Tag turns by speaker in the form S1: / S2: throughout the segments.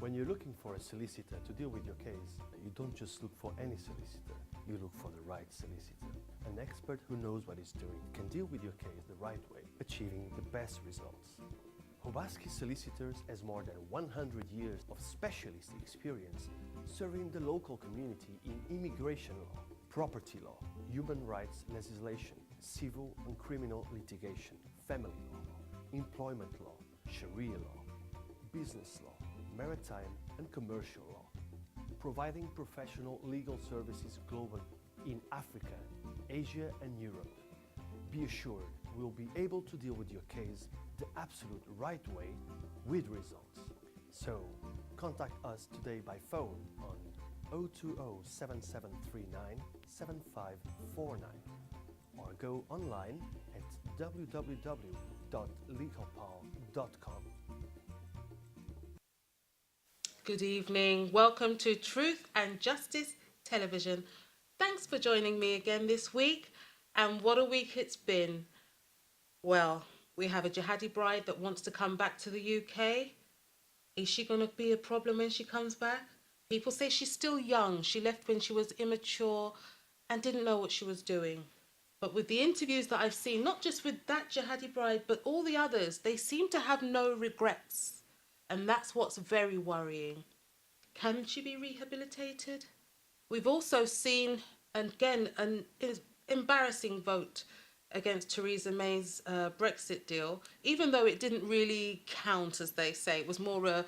S1: When you're looking for a solicitor to deal with your case, you don't just look for any solicitor, you look for the right solicitor. An expert who knows what he's doing can deal with your case the right way, achieving the best results. OBASEKI Solicitors has more than 100 years of specialist experience serving the local community in immigration law, property law, human rights legislation, civil and criminal litigation, family law, employment law, Sharia law, business law, maritime and commercial law, providing professional legal services globally in Africa, Asia and Europe. Be assured we'll be able to deal with your case the absolute right way with results. So, contact us today by phone on 020-7739-7549 or go online at www.legalpal.com.
S2: Good evening. Welcome to Truth and Justice Television. Thanks for joining me again this week. And what a week it's been. Well, we have a jihadi bride that wants to come back to the UK. Is she going to be a problem when she comes back? People say she's still young. She left when she was immature and didn't know what she was doing. But with the interviews that I've seen, not just with that jihadi bride, but all the others, they seem to have no regrets. And that's what's very worrying. Can she be rehabilitated? We've also seen, again, an embarrassing vote against Theresa May's Brexit deal, even though it didn't really count, as they say. It was more a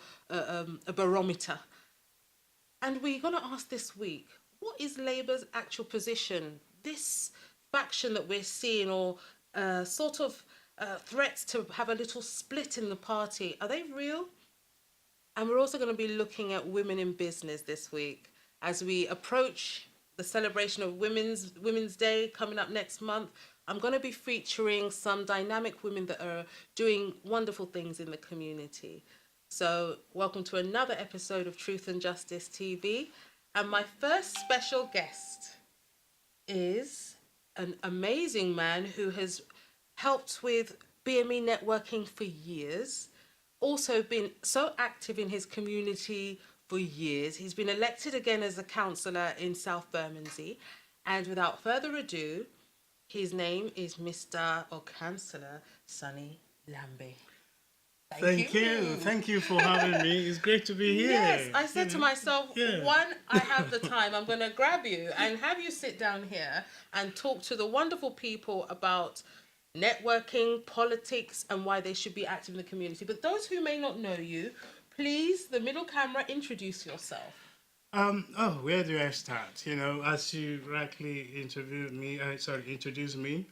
S2: barometer. And we're going to ask this week, what is Labour's actual position? This faction that we're seeing, or sort of threats to have a little split in the party, are they real? And we're also going to be looking at women in business this week as we approach the celebration of Women's Day coming up next month. I'm going to be featuring some dynamic women that are doing wonderful things in the community. So welcome to another episode of Truth and Justice TV. And my first special guest is an amazing man who has helped with BME networking for years. Also been so active in his community for years. He's been elected again as a councillor in South Bermondsey. And without further ado, his name is Mr. or Councillor Sonny Lambe.
S3: Thank you. Thank you for having me. It's great to be here.
S2: Yes, I said to myself, one, I have the time. I'm going to grab you and have you sit down here and talk to the wonderful people about networking, politics, and why they should be active in the community. But those who may not know you, please, the middle camera, introduce yourself.
S3: Where do I start? You know, as you rightly introduced me,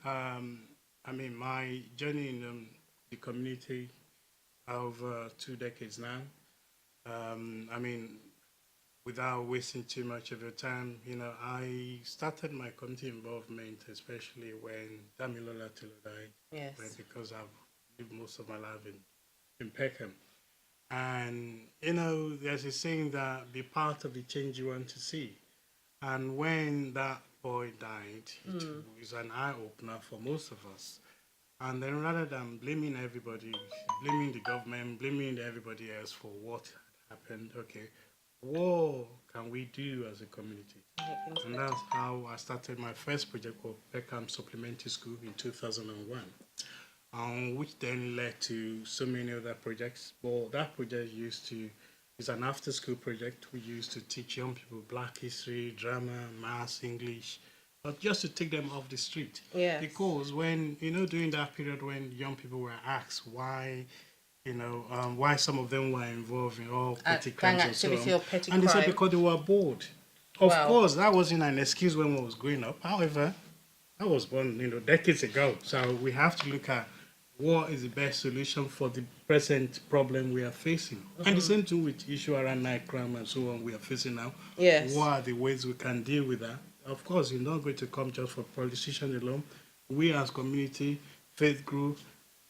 S3: I mean, my journey in the community over 2 decades now. I mean, without wasting too much of your time, you know, I started my community involvement, especially when Damilola Tilo died.
S2: Yes.
S3: Because I've lived most of my life in Peckham. And, you know, there's a saying that be part of the change you want to see. And when that boy died, it was an eye-opener for most of us. And then rather than blaming everybody, blaming the government, blaming everybody else for what had happened, okay, what can we do as a community? And that's how I started my first project called Peckham Supplementary School in 2001, which then led to so many other projects. Well, that project is an after-school project. We used to teach young people Black history, drama, maths, English, but just to take them off the street.
S2: Yes.
S3: Because when, you know, during that period when young people were asked why, you know, why some of them were involved in all petty crimes and so on.
S2: Or petty
S3: And they
S2: crime.
S3: said because they were bored. Of course, that wasn't an excuse when I was growing up. However, I was born, you know, decades ago. So we have to look at what is the best solution for the present problem we are facing. And the same thing with issue around night crime and so on we are facing now.
S2: Yes.
S3: What are the ways we can deal with that? Of course, it's not going to come just for politicians alone. We as community, faith group,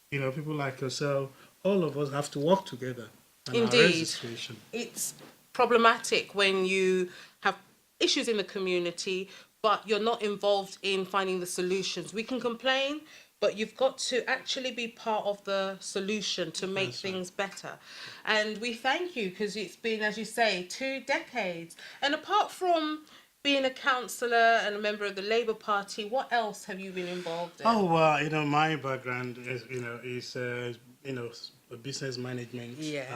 S3: you know, people like yourself, all of us have to work together.
S2: Indeed. It's problematic when you have issues in the community, but you're not involved in finding the solutions. We can complain, but you've got to actually be part of the solution to make
S3: That's right.
S2: things better. And we thank you because it's been, as you say, 2 decades. And apart from being a councillor and a member of the Labour Party, what else have you been involved in?
S3: Oh, well, my background is business management.
S2: Yes.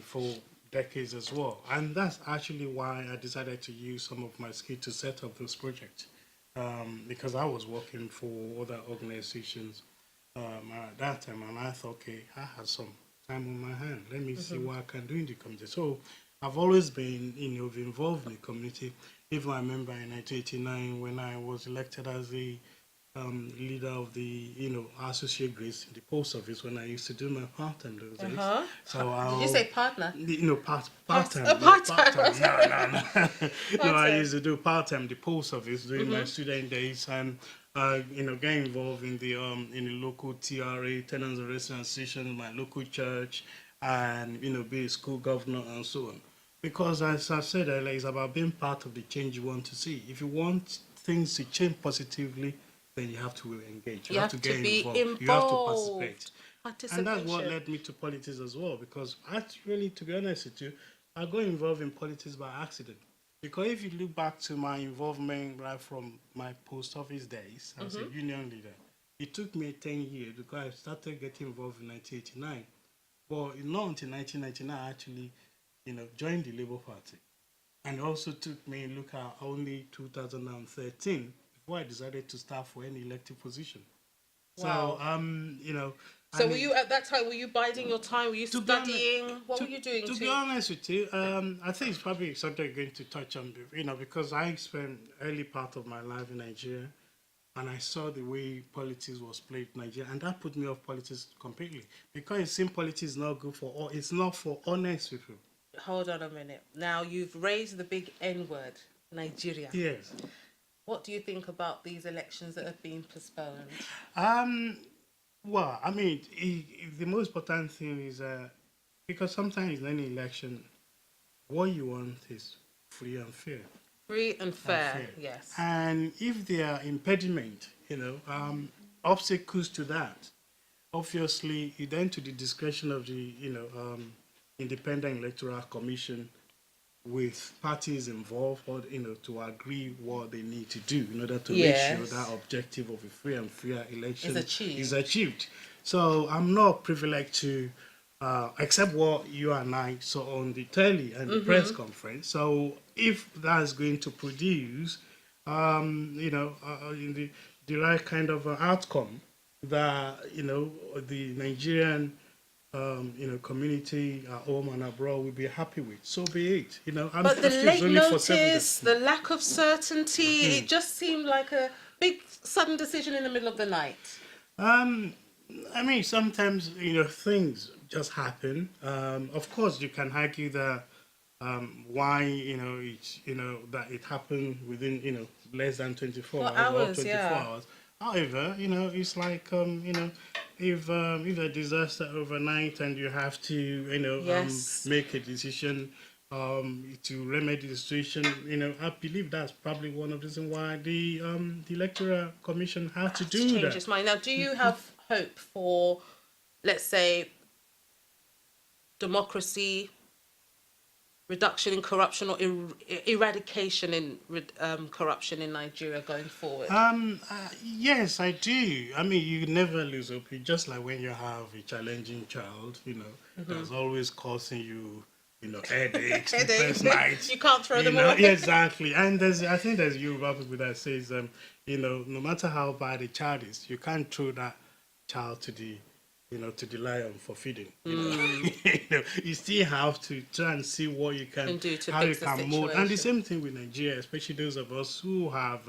S3: For decades as well, and that's actually why I decided to use some of my skill to set up this project, because I was working for other organizations at that time, and I thought, okay, I had some time on my hand. Let me see what I can do in the community. So I've always been, involved in the community. Even I remember in 1989 when I was elected as the leader of the, associate grades in the post office when I used to do my part-time those days. So
S2: Did you say partner?
S3: Part-time.
S2: A part-time.
S3: No. No, I
S2: Part-time.
S3: used to do part-time the post office during my student days, and get involved in the local TRA, tenants and residents association, my local church, and be a school governor and so on. Because as I said earlier, it's about being part of the change you want to see. If you want things to change positively, then you have to engage. You have to get
S2: be
S3: involved. You have to participate. And that's what
S2: Participation.
S3: led me to politics as well. Because actually, to be honest with you, I got involved in politics by accident. Because if you look back to my involvement right from my post office days as a union leader, it took me 10 years because I started getting involved in 1989. But not until 1999 I actually, joined the Labour Party. And it also took me, look at only 2013 before I decided to start for any elective position.
S2: Wow.
S3: So,
S2: So were you, at that time, were you biding your time? Were you
S3: To be honest-
S2: studying? What were you doing
S3: To be honest with you, I think it's probably something I'm going to touch on, because I spent early part of my life in Nigeria, and I saw the way politics was played in Nigeria, and that put me off politics completely. Because it seems politics is not good for all. It's not for honest people.
S2: Hold on a minute. Now, you've raised the big N word, Nigeria.
S3: Yes.
S2: What do you think about these elections that have been postponed?
S3: Well, I mean, the most important thing is because sometimes in any election, what you want is free and fair.
S2: Free and fair, yes.
S3: And if there are impediment, obstacles to that, obviously, you then to the discretion of the, Independent Electoral Commission with parties involved, or, to agree what they need to do in order to make sure that objective of a free and fair election is achieved. So I'm not privileged to except what you and I saw on the telly and the press conference. So if that's going to produce, in the right kind of outcome that, the Nigerian, community at home and abroad will be happy with, so be it.
S2: But the late notice, the lack of certainty, it just seemed like a big sudden decision in the middle of the night.
S3: I mean, sometimes, things just happen. Of course, you can argue that why, that it happened within, less than 24 hours or 24 hours. However, it's like, if a disaster overnight and you have to, make a decision to remedy the situation, I believe that's probably one of the reasons why the Electoral Commission had to do
S2: Change
S3: that.
S2: its mind. Now, do you have hope for, let's say, democracy, reduction in corruption, or eradication in corruption in Nigeria going forward?
S3: Yes, I do. I mean, you never lose hope. Just like when you have a challenging child, that's always causing you, headaches the first night.
S2: You can't throw them away.
S3: Yeah, exactly. And I think there's Yoruba people that says, no matter how bad a child is, you can't throw that child to the lion for feeding. You still have to try and see what you can
S2: do to
S3: how
S2: fix
S3: you
S2: the
S3: can mold. And the
S2: situation.
S3: same thing with Nigeria, especially those of us who have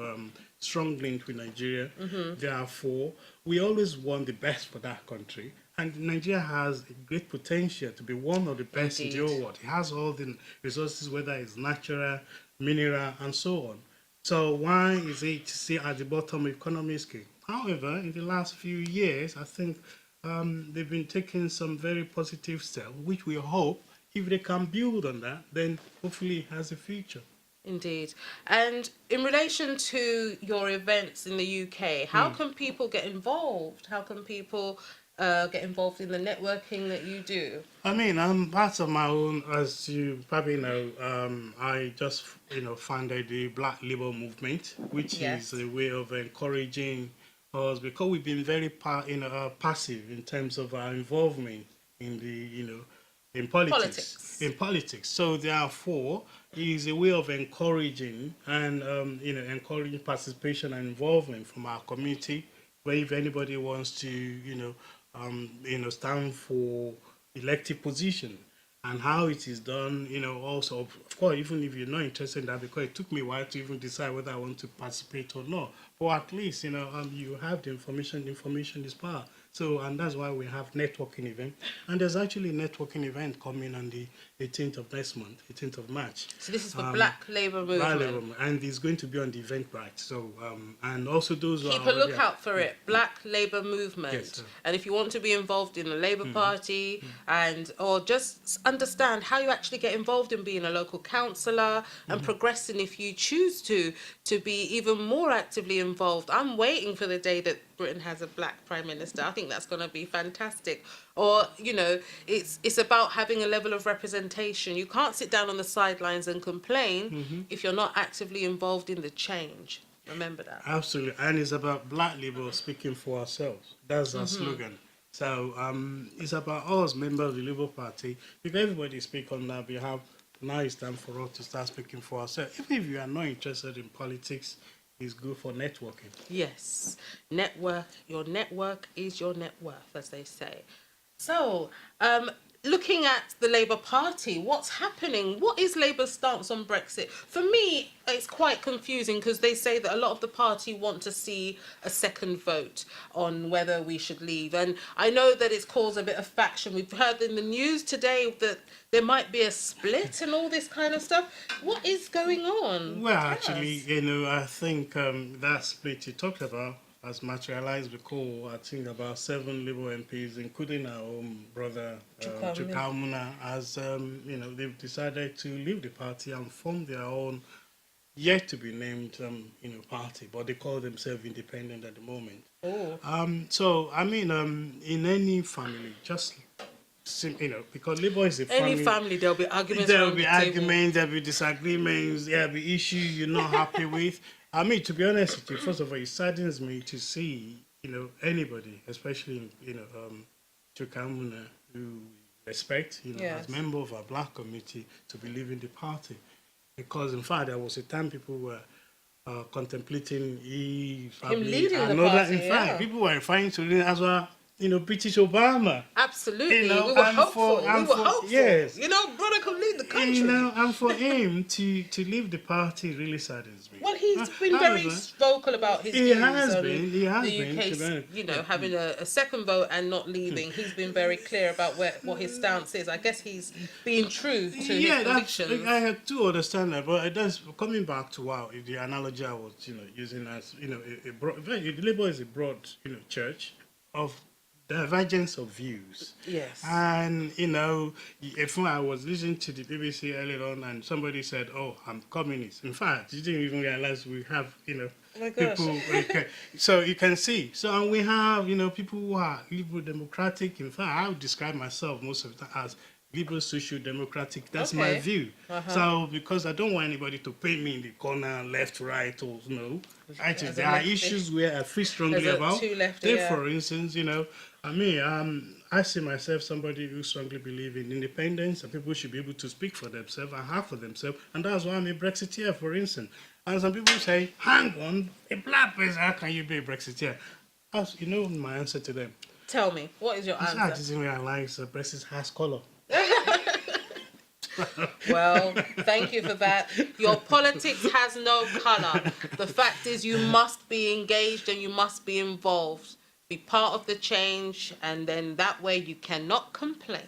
S3: strong link with Nigeria. Therefore, we always want the best for that country. And Nigeria has a great potential to be one of the best in the whole world. It has all the resources, whether it's natural, mineral, and so on. So why is it still at the bottom of economic scale? However, in the last few years, I think they've been taking some very positive steps, which we hope, if they can build on that, then hopefully it has a future.
S2: Indeed. And in relation to your events in the UK, how can people get involved? How can people get involved in the networking that you do?
S3: I mean, I'm part of my own, as you probably know, I just, founded the Black Labour Movement, which
S2: Yes.
S3: is a way of encouraging us, because we've been very passive in terms of our involvement in the, in politics.
S2: Politics.
S3: In politics. So therefore, it is a way of encouraging and, encouraging participation and involvement from our community, where if anybody wants to, stand for elective position, and how it is done, also, of course, even if you're not interested in that, because it took me a while to even decide whether I want to participate or not. But at least, you have the information. Information is power. So, and that's why we have networking event. And there's actually a networking event coming on the 18th of next month, 18th of March.
S2: So this is for Black Labour Movement.
S3: And it's going to be on the Eventbrite. So, and also those who
S2: Keep
S3: are
S2: a lookout for it, Black Labour Movement.
S3: Yes, sir.
S2: And if you want to be involved in the Labour Party or just understand how you actually get involved in being a local councillor and progressing if you choose to be even more actively involved. I'm waiting for the day that Britain has a black prime minister. I think that's going to be fantastic. Or, it's about having a level of representation. You can't sit down on the sidelines and complain if you're not actively involved in the change. Remember that.
S3: Absolutely. And it's about Black Labour speaking for ourselves. That's our slogan. So it's about us, members of the Labour Party. If everybody speak on our behalf, now it's time for us to start speaking for ourselves. Even if you are not interested in politics, it's good for networking.
S2: Yes. Network. Your network is your net worth, as they say. So, looking at the Labour Party, what's happening? What is Labour's stance on Brexit? For me, it's quite confusing because they say that a lot of the party want to see a second vote on whether we should leave. And I know that it's caused a bit of faction. We've heard in the news today that there might be a split and all this kind of stuff. What is going on?
S3: Well,
S2: Tell
S3: actually,
S2: us.
S3: I think that split you talked about has materialized because I think about 7 Labour MPs, including our own brother Chukwumuna, as they've decided to leave the party and form their own yet to be named party, but they call themselves independent at the moment.
S2: Oh.
S3: So I mean, in any family, just because Labour is a family.
S2: Any family, there'll be arguments.
S3: There'll be arguments, there'll be disagreements, there'll be issues you're not happy with. I mean, to be honest with you, first of all, it saddens me to see, anybody, especially, Chukwumuna, who we respect, as member of our black community, to be leaving the party. Because, in fact, there was a time people were contemplating
S2: him leading the party.
S3: In fact, people were referring to him as well. British Obama.
S2: Absolutely. We were hopeful.
S3: Yes.
S2: Brother could lead the country.
S3: And for him to leave the party really saddens me.
S2: Well, he's been very vocal about his views on
S3: He has
S2: the UK, having a second vote and not leaving. He's been very clear about what his stance is. I guess he's being true to his convictions.
S3: I do understand that, but it does, coming back to the analogy I was, using as, Labour is a broad, church of divergence of views.
S2: Yes.
S3: And, if I was listening to the BBC earlier on and somebody said, oh, I'm communist. In fact, you didn't even realize we have,
S2: oh my gosh.
S3: people. Okay. So you can see. So, and we have, people who are liberal democratic. In fact, I would describe myself most of the time as liberal social democratic. That's my view. So, because I don't want anybody to paint me in the corner, left, right, or no. Actually, there are issues where I feel strongly about. Take, for instance, I see myself somebody who strongly believes in independence and people should be able to speak for themselves and have for themselves. And that's why I'm a Brexiteer, for instance. And some people say, hang on, a black person, how can you be a Brexiteer? My answer to them.
S2: Tell me, what is your answer?
S3: I didn't realize Brexit has colour.
S2: Well, thank you for that. Your politics has no colour. The fact is you must be engaged and you must be involved. Be part of the change, and then that way you cannot complain.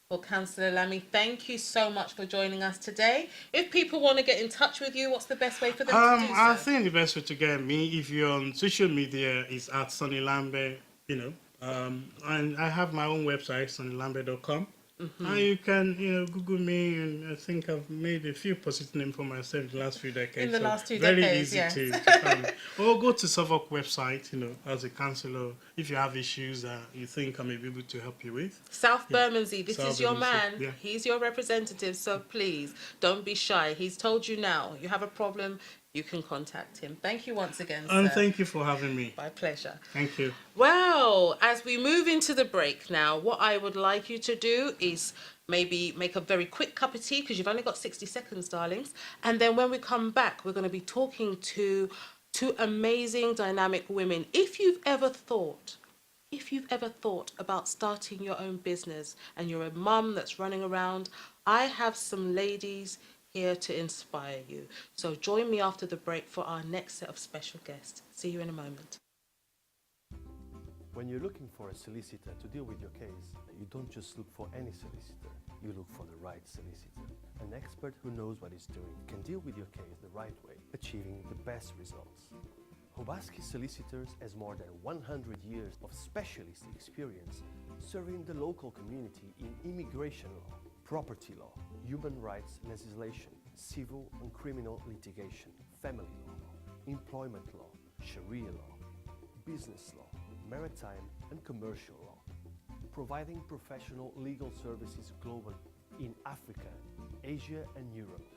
S2: Well, Councillor Lamy, thank you so much for joining us today. If people want to get in touch with you, what's the best way for them to do so?
S3: I think the best way to get me, if you're on social media, is at Sonny Lambert, and I have my own website, sonnyLambert.com. And you can, Google me, and I think I've made a few positive names for myself in the last few decades.
S2: In the last 2
S3: very
S2: decades,
S3: easy
S2: yes.
S3: to find. Or go to Suffolk website, as a counsellor, if you have issues that you think I may be able to help you with.
S2: South Bermondsey, this
S3: South
S2: is your
S3: Bermondsey,
S2: man.
S3: yeah.
S2: He's your representative, so please don't be shy. He's told you now. You have a problem, you can contact him. Thank you once again,
S3: And
S2: sir.
S3: thank you for having me.
S2: My pleasure.
S3: Thank you.
S2: Well, as we move into the break now, what I would like you to do is maybe make a very quick cup of tea, because you've only got 60 seconds, darlings. And then when we come back, we're going to be talking to two amazing, dynamic women. If you've ever thought about starting your own business and you're a mum that's running around, I have some ladies here to inspire you. So join me after the break for our next set of special guests. See you in a moment.
S1: When you're looking for a solicitor to deal with your case, you don't just look for any solicitor, you look for the right solicitor. An expert who knows what he's doing can deal with your case the right way, achieving the best results. OBASEKI Solicitors has more than 100 years of specialist experience serving the local community in immigration law, property law, human rights legislation, civil and criminal litigation, family law, employment law, Sharia law, business law, maritime and commercial law, providing professional legal services globally in Africa, Asia and Europe.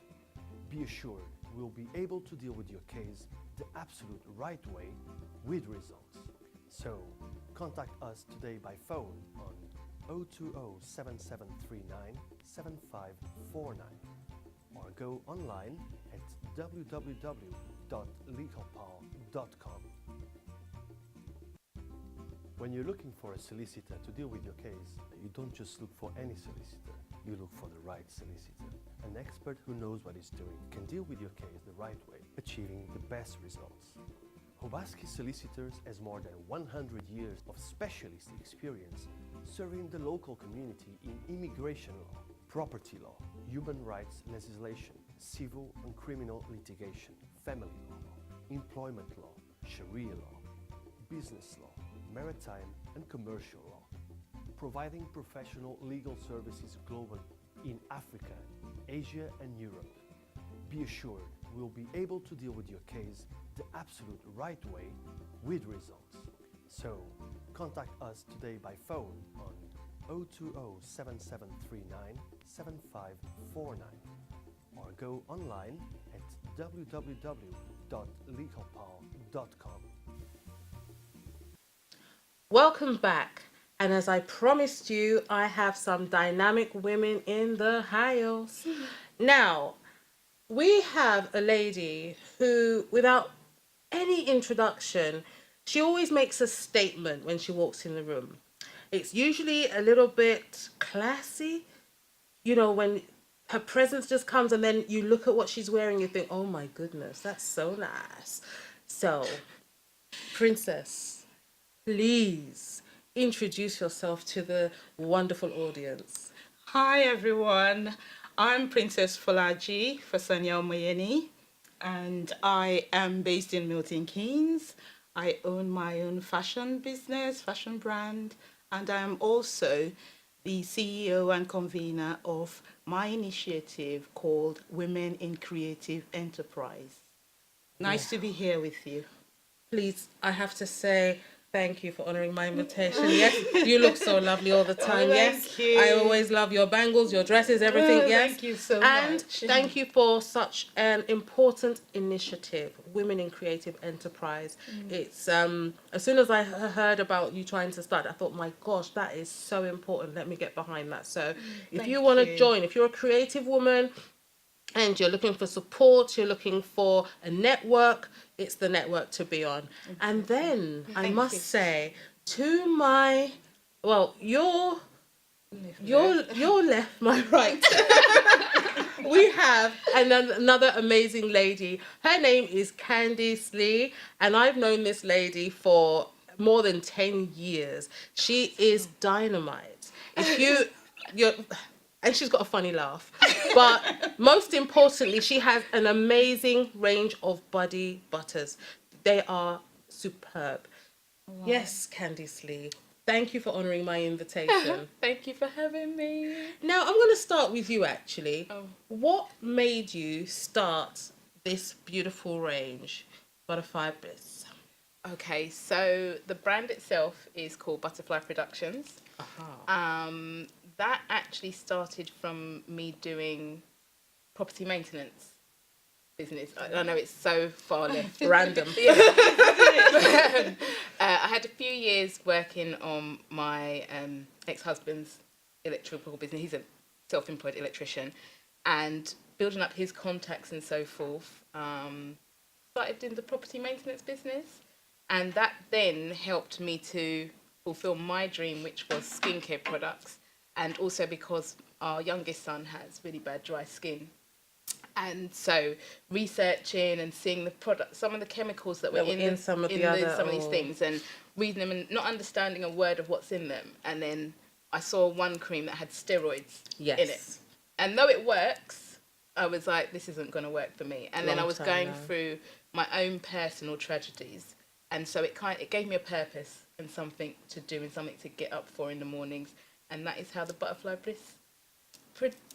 S1: Be assured we'll be able to deal with your case the absolute right way with results. So, contact us today by phone on 020-7739-7549 or go online at www.legalpal.com. When you're looking for a solicitor to deal with your case, you don't just look for any solicitor, you look for the right solicitor. An expert who knows what he's doing can deal with your case the right way, achieving the best results. OBASEKI Solicitors has more than 100 years of specialist experience serving the local community in immigration law, property law, human rights legislation, civil and criminal litigation, family law, employment law, Sharia law, business law, maritime and commercial law, providing professional legal services globally in Africa, Asia and Europe. Be assured we'll be able to deal with your case the absolute right way with results. So, contact us today by phone on 020-7739-7549 or go online at www.legalpal.com.
S2: Welcome back. And as I promised you, I have some dynamic women in the house. Now, we have a lady who, without any introduction, she always makes a statement when she walks in the room. It's usually a little bit classy, when her presence just comes and then you look at what she's wearing, you think, oh my goodness, that's so nice. So, Princess, please introduce yourself to the wonderful audience.
S4: Hi everyone, I'm Princess Folaji Fasanya Omoyeni, and I am based in Milton Keynes. I own my own fashion business, fashion brand, and I am also the CEO and convener of my initiative called Women in Creative Enterprise. Nice to be here with you.
S2: Please, I have to say thank you for honouring my invitation. Yes, you look so lovely all the time.
S4: Thank you.
S2: I always love your bangles, your dresses, everything. Yes,
S4: Thank you so
S2: and
S4: much.
S2: thank you for such an important initiative, Women in Creative Enterprise. It's as soon as I heard about you trying to start, I thought, my gosh, that is so important. Let me get behind that. So, if
S4: Thank
S2: you want to
S4: you.
S2: join, if you're a creative woman and you're looking for support, you're looking for a network, it's the network to be on. And then I
S4: Thank
S2: must
S4: you.
S2: say to my, well, your left, my right. We have another amazing lady. Her name is Candice Lee, and I've known this lady for more than 10 years. She is dynamite. And she's got a funny laugh. But most importantly, she has an amazing range of body butters. They are superb. Wow. Yes, Candice Lee. Thank you for honouring my invitation.
S4: Thank you for having me.
S2: Now, I'm going to start with you, actually.
S4: Oh.
S2: What made you start this beautiful range, Butterfly Bliss?
S4: Okay, so the brand itself is called Butterfly Productions.
S2: Aha.
S4: That actually started from me doing property maintenance business. I know it's so far left.
S2: Random.
S4: Yeah. I had a few years working on my ex-husband's electrical business. He's a self-employed electrician, and building up his contacts and so forth. Started in the property maintenance business, and that then helped me to fulfill my dream, which was skincare products, and also because our youngest son has really bad dry skin. And so researching and seeing the product, some of the chemicals that were in
S2: some of
S4: these things, and reading them and not understanding a word of what's in them. And then I saw one cream that had steroids in it. And though it works, I was like, this isn't going to work for me. And then I was going through my own personal tragedies. And so it gave me a purpose and something to do and something to get up for in the mornings. And that is how the Butterfly Bliss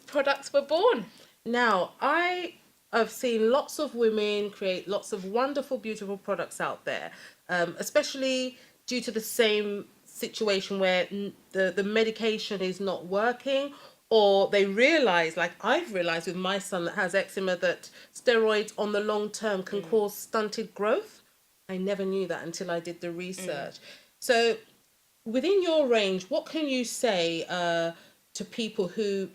S4: products were born.
S2: Now, I have seen lots of women create lots of wonderful, beautiful products out there, especially due to the same situation where the medication is not working, or they realise, like I've realised with my son that has eczema, that steroids on the long term can cause stunted growth. I never knew that until I did the research. So within your range, what can you say to people who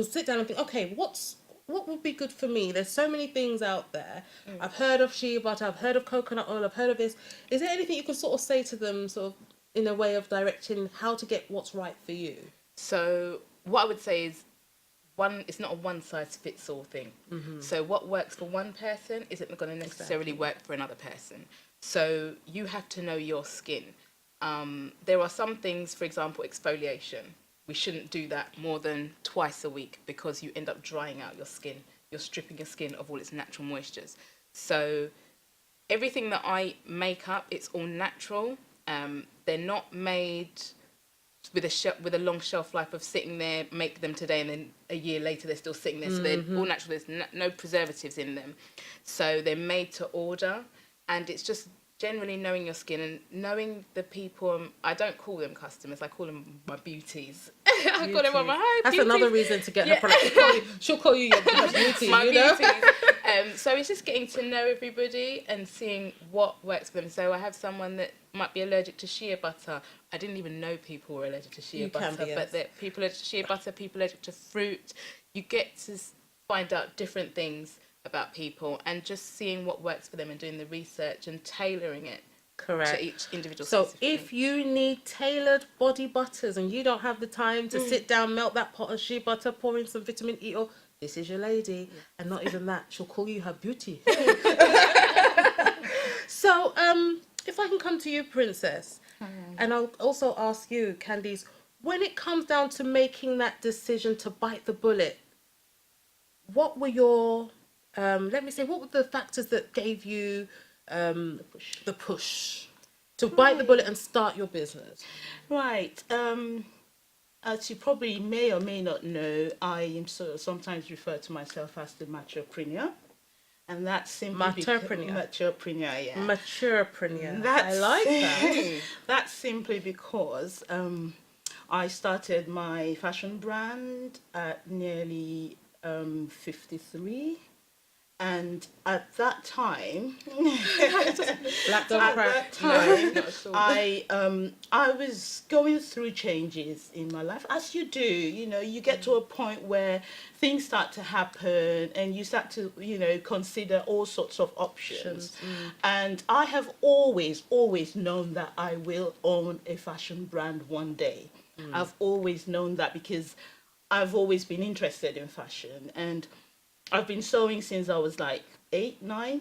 S2: sit down and think, okay, what would be good for me? There's so many things out there. I've heard of shea butter, I've heard of coconut oil, I've heard of this. Is there anything you could sort of say to them, sort of in a way of directing how to get what's right for you?
S4: So what I would say is, it's not a one size fits all thing. So what works for one person isn't going to necessarily work for another person. So you have to know your skin. There are some things, for example, exfoliation. We shouldn't do that more than twice a week because you end up drying out your skin. You're stripping your skin of all its natural moistures. So everything that I make up, it's all natural. They're not made with a long shelf life of sitting there, make them today, and then a year later they're still sitting there. So they're all natural. There's no preservatives in them. So they're made to order, and it's just generally knowing your skin and knowing the people. I don't call them customers, I call them my beauties. I call them my hi,
S2: That's
S4: beauties.
S2: another reason to get her product. She'll call you your beauty,
S4: My
S2: you know?
S4: beauties. So it's just getting to know everybody and seeing what works for them. So I have someone that might be allergic to shea butter. I didn't even know people were allergic to shea butter, but that people allergic to shea butter, people allergic to fruit. You get to find out different things about people and just seeing what works for them and doing the research and tailoring it to each individual.
S2: So if you need tailored body butters and you don't have the time to sit down, melt that pot of shea butter, pour in some vitamin E oil, this is your lady. And not even that, she'll call you her beauty. So if I can come to you, Princess, and I'll also ask you, Candice, when it comes down to making that decision to bite the bullet, what were your what were the factors that gave you the push to bite the bullet and start your business?
S5: Right. As you probably may or may not know, I am sometimes refer to myself as the maturepreneur. And that's simply maturepreneur, yeah.
S2: Maturepreneur. I like that.
S5: That's simply because I started my fashion brand at nearly 53. And at that time, I was going through changes in my life, as you do. You know, you get to a point where things start to happen, and you start to, consider all sorts of options. And I have always known that I will own a fashion brand one day. I've always known that because I've always been interested in fashion, and I've been sewing since I was like 8, 9.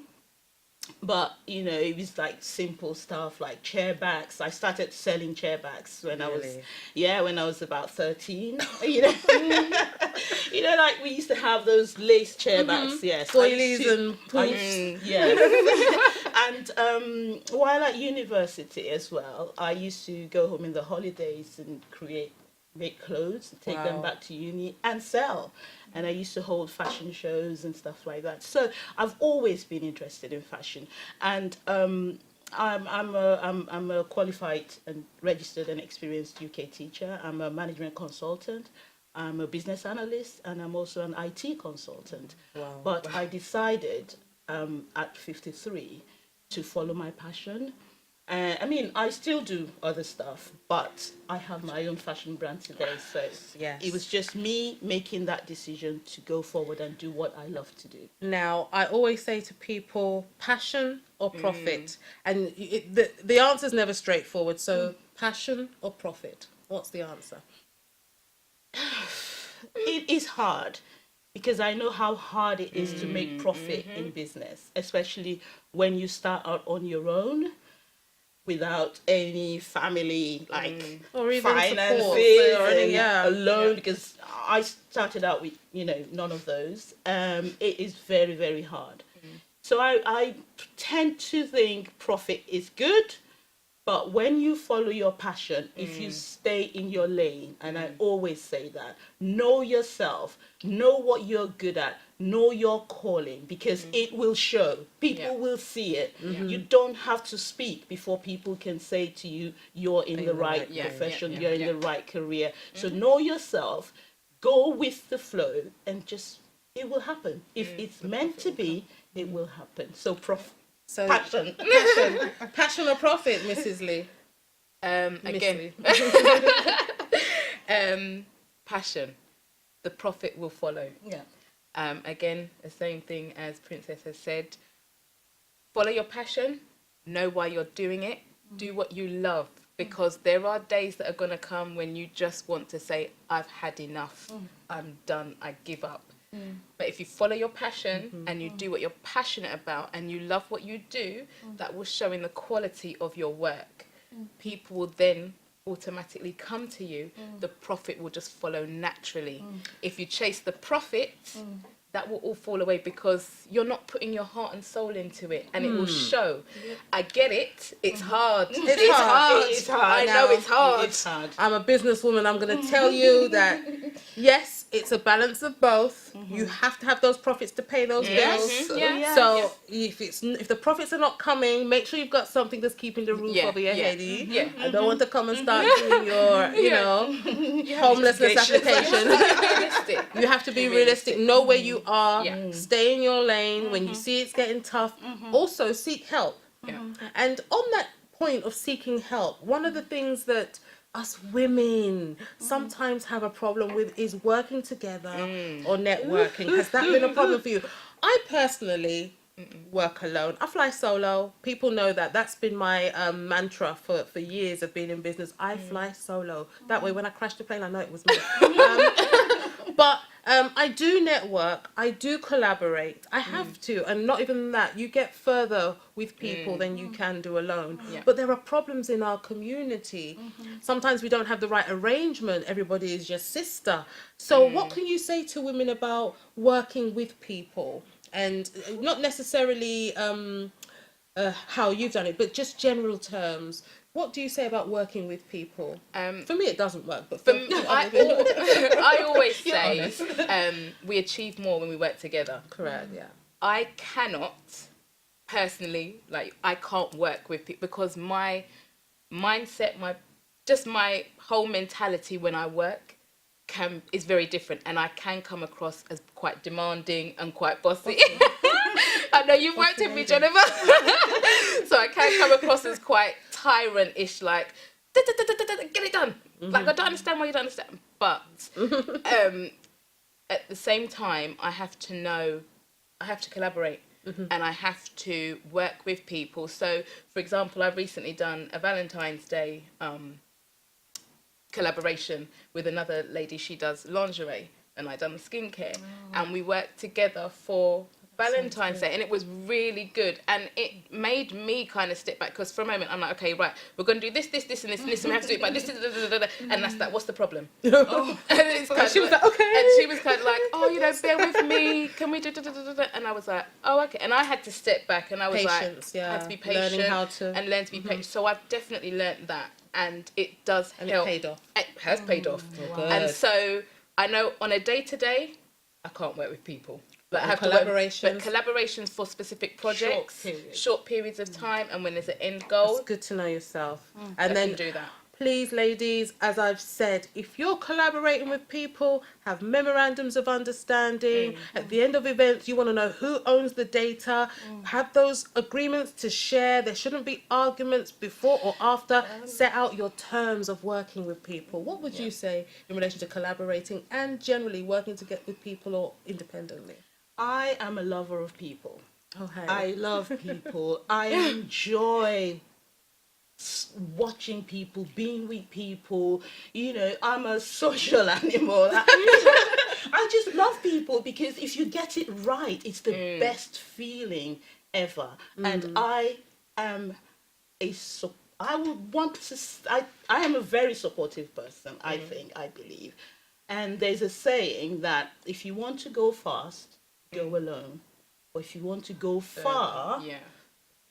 S5: But it was like simple stuff like chair backs. I started selling chair backs when
S2: Really?
S5: when I was about 13. Like we used to have those lace chair backs. Yes,
S2: Doilies and poofs.
S5: yes. And while at university as well, I used to go home in the holidays and make clothes, take them
S2: Wow.
S5: back to uni and sell. And I used to hold fashion shows and stuff like that. So I've always been interested in fashion. And I'm a qualified and registered and experienced UK teacher. I'm a management consultant. I'm a business analyst, and I'm also an IT consultant.
S2: Wow.
S5: But I decided at 53 to follow my passion. I still do other stuff, but I have my own fashion brand today. So
S2: Yes.
S5: it was just me making that decision to go forward and do what I love to do.
S2: Now, I always say to people, passion or profit? And the answer is never straightforward. So, passion or profit? What's the answer?
S5: It is hard because I know how hard it is to make profit in business, especially when you start out on your own without any family
S2: Or even
S5: finances
S2: support, or any,
S5: alone, because I started out with none of those. It is very, very hard. So I tend to think profit is good, but when you follow your passion, if you stay in your lane, and I always say that, know yourself, know what you're good at, know your calling, because it will show. People will see it. You don't have to speak before people can say to you, you're in the right profession, you're in the right career. So know yourself, go with the flow, and just, it will happen. If it's meant to be, it will happen. So
S2: So,
S5: passion.
S2: passion or profit, Mrs. Lee?
S6: Again, passion. The profit will follow.
S5: Yeah.
S6: Again, the same thing as Princess has said. Follow your passion. Know why you're doing it. Do what you love. Because there are days that are going to come when you just want to say, I've had enough. I'm done. I give up. But if you follow your passion and you do what you're passionate about and you love what you do, that will show in the quality of your work. People will then automatically come to you. The profit will just follow naturally. If you chase the profit, that will all fall away because you're not putting your heart and soul into it, and it will show. I get it. It's hard. It's hard.
S5: It's hard.
S6: I know it's hard.
S5: It's hard.
S2: I'm a businesswoman. I'm going to tell you that, yes, it's a balance of both. You have to have those profits to pay those bills.
S6: Yeah.
S2: So if the profits are not coming, make sure you've got something that's keeping the roof over your head.
S6: Yeah.
S2: I don't want to come and start doing your homelessness application.
S6: Realistic.
S2: You have to be realistic. Know where you are.
S6: Yeah.
S2: Stay in your lane. When you see it's getting tough, also seek help.
S6: Yeah.
S2: And on that point of seeking help, one of the things that us women sometimes have a problem with is working together or networking. Has that been a problem for you? I personally work alone. I fly solo. People know that. That's been my mantra for years of being in business. I fly solo. That way, when I crash the plane, I know it was me. But I do network. I do collaborate. I have to. And not even that. You get further with people than you can do alone.
S6: Yeah.
S2: But there are problems in our community. Sometimes we don't have the right arrangement. Everybody is your sister. So what can you say to women about working with people? And not necessarily how you've done it, but just general terms. What do you say about working with people? For me, it doesn't work. But for
S6: I always say we achieve more when we work together.
S2: correct, yeah.
S6: I cannot personally, I can't work with people because my mindset, my whole mentality when I work is very different, and I can come across as quite demanding and quite bossy. I know you've worked with me, Jennifer. So I can come across as quite tyrant-ish, like, get it done. Like, I don't understand why you don't understand. But at the same time, I have to collaborate. And I have to work with people. So, for example, I've recently done a Valentine's Day collaboration with another lady. She does lingerie, and I done skincare, and we worked together for Valentine's Day, and it was really good, and it made me kind of step back, because for a moment I'm like, okay, right, we're going to do this, and this, and this, and we have to do it by this, and that's that. What's the problem? And it's kind
S2: She
S6: of
S2: was like, okay.
S6: and she was kind of like, oh, you know, bear with me, can we do and I was like, oh, okay, and I had to step back, and I was
S2: Patience,
S6: like, I had to be patient,
S2: Learning how to...
S6: and learn to be patient. So I've definitely learned that, and it does
S2: And
S6: help.
S2: it paid off.
S6: It has paid off,
S2: Good.
S6: and so I know on a day-to-day, I can't work with people. But I
S2: And
S6: have to work,
S2: collaborations?
S6: but collaborations for specific projects, short periods of time, and when there's an end goal,
S2: It's good to know yourself.
S6: I
S2: And then
S6: can do that.
S2: please, ladies, as I've said, if you're collaborating with people, have memorandums of understanding. At the end of events, you want to know who owns the data. Have those agreements to share. There shouldn't be arguments before or after. Set out your terms of working with people. What would you say in relation to collaborating and generally working together with people or independently?
S5: I am a lover of people.
S2: Oh, hey.
S5: I love people. I enjoy watching people, being with people. You know, I'm a social animal. I just love people, because if you get it right, it's the best feeling ever. And I am I would want to. I am a very supportive person. I think, I believe, and there's a saying that if you want to go fast, go alone, or if you want to go far,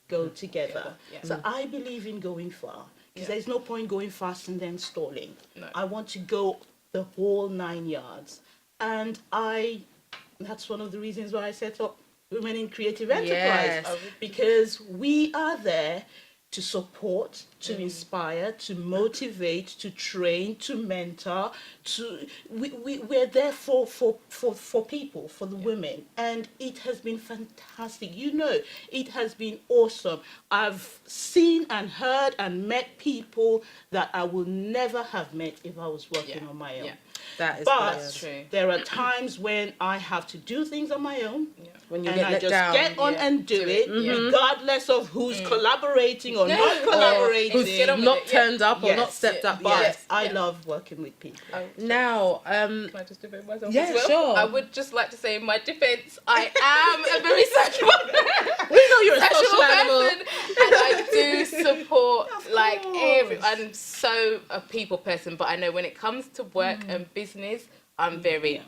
S5: go together. So I believe in going far, because there's no point going fast and then stalling.
S6: No.
S5: I want to go the whole 9 yards, and that's one of the reasons why I set up Women in Creative Enterprise,
S2: Yes.
S5: because we are there to support, to inspire, to motivate, to train, to mentor. We're there for people, for the women, and it has been fantastic. You know, it has been awesome. I've seen and heard and met people that I would never have met if I was working on my own.
S2: That is
S5: But
S2: brilliant.
S6: True.
S5: there are times when I have to do things on my own.
S2: When you
S5: And
S2: get
S5: I
S2: let
S5: just
S2: down.
S5: get on and do it, regardless of who's collaborating or not collaborating.
S6: Who's
S2: not turned up or
S5: Yes.
S2: not stepped up
S5: But
S2: yet.
S5: I love working with people.
S2: Now,
S6: Can I just defend myself
S2: Yeah,
S6: as well?
S2: sure.
S6: I would just like to say, in my defence, I am a very social
S2: we know you're a
S6: social
S2: social animal.
S6: person, and I do support like
S5: course.
S6: I'm so a people person, but I know when it comes to work and business, I'm very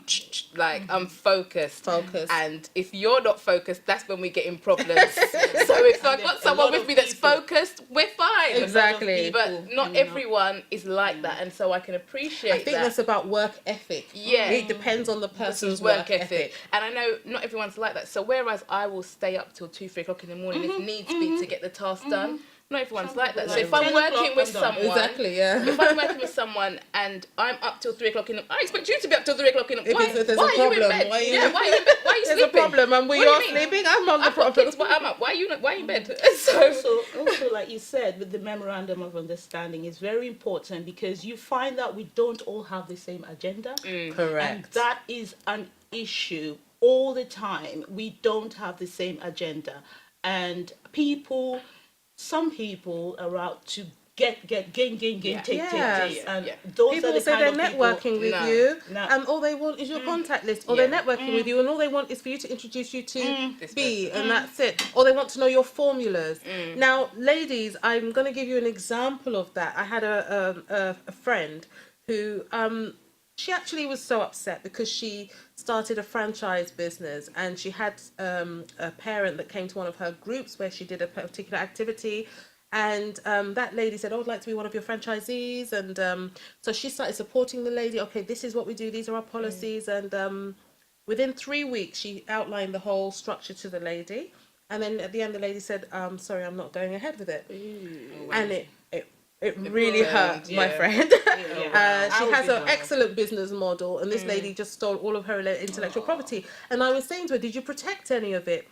S6: like I'm focused. And if you're not focused, that's when we get in problems. So if I've got someone with me that's focused, we're fine.
S2: Exactly.
S6: But not everyone is like that, and so I can appreciate
S2: I think
S6: that.
S2: that's about work ethic.
S6: Yeah.
S2: It depends on the person's
S6: work ethic. And I know not everyone's like that. So whereas I will stay up till 2-3 o'clock in the morning if needs be to get the task done, not everyone's like that. So if I'm
S5: 10
S6: working
S5: o'clock,
S6: with
S5: I'm done.
S6: someone,
S2: Exactly, yeah.
S6: if I'm working with someone and I'm up till 3 o'clock in the, I expect you to be up till 3 o'clock in the.
S2: If there's
S6: why
S2: a
S6: are you in
S2: problem,
S6: bed?
S2: why are you-
S6: Yeah, why are you in bed? Why are you
S2: There's
S6: sleeping?
S2: a problem, and when
S6: What do
S2: you're
S6: you mean?
S2: sleeping, I'm on the
S6: I've got
S2: problem.
S6: kids, I'm up. Why are you in bed? So
S5: Also, like you said, with the memorandum of understanding is very important, because you find that we don't all have the same agenda. And
S2: Correct.
S5: that is an issue all the time. We don't have the same agenda. And some people are out to gain, take. And those
S2: People
S5: are the
S2: say
S5: kind
S2: they're
S5: of people.
S2: networking with
S6: No.
S2: you,
S5: No.
S2: and all they want is your contact list, or they're networking with you, and all they want is for you to introduce you to B, and that's it. Or they want to know your formulas. Now, ladies, I'm going to give you an example of that. I had a friend who she actually was so upset because she started a franchise business, and she had a parent that came to one of her groups where she did a particular activity. And that lady said, oh, I'd like to be one of your franchisees. And so she started supporting the lady. Okay, this is what we do. These are our policies. And within 3 weeks, she outlined the whole structure to the lady. And then at the end, the lady said, sorry, I'm not going ahead with it. And it really hurt my friend. She has an excellent business model, and this lady just stole all of her intellectual property. And I was saying to her, did you protect any of it?